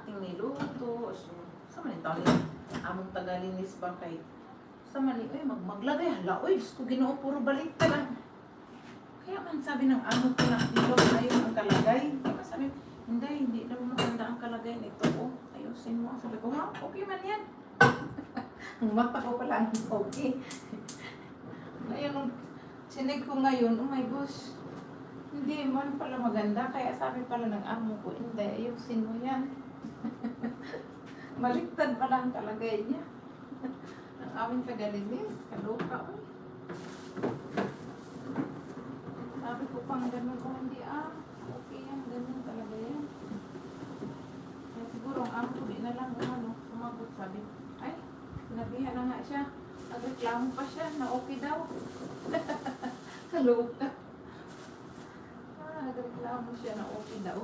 ating niluto. So, sa man ito, among tagalinis pa kay sa mali, maglagay, hala, uy, Diyos ko ginoo, puro balik ka lang. Kaya man sabi ng amo ko na, ito, ayun ang kalagay. Kaya sabi, hindi daw maganda ang kalagay nito. Oh, ayusin mo. Sabi ko, ha, okay man yan. Ang mata ko pala, okay. Ngayon, nung sinig ko ngayon, oh my gosh, hindi man pala maganda. Kaya sabi pala ng amo ko, hindi, ayusin mo yan. Baliktad pala ang kalagay niya. Ang aming tagalinis, kaluka. Sabi ko pang ganun, hindi okay yan, ganun talaga yan. Kaya siguro ang amo ko, di na lang sumagot, sabi, ay, sinabihan na nga siya, nagreklamo pa siya na okay daw. Kaluka. Nagreklamo siya na okay daw.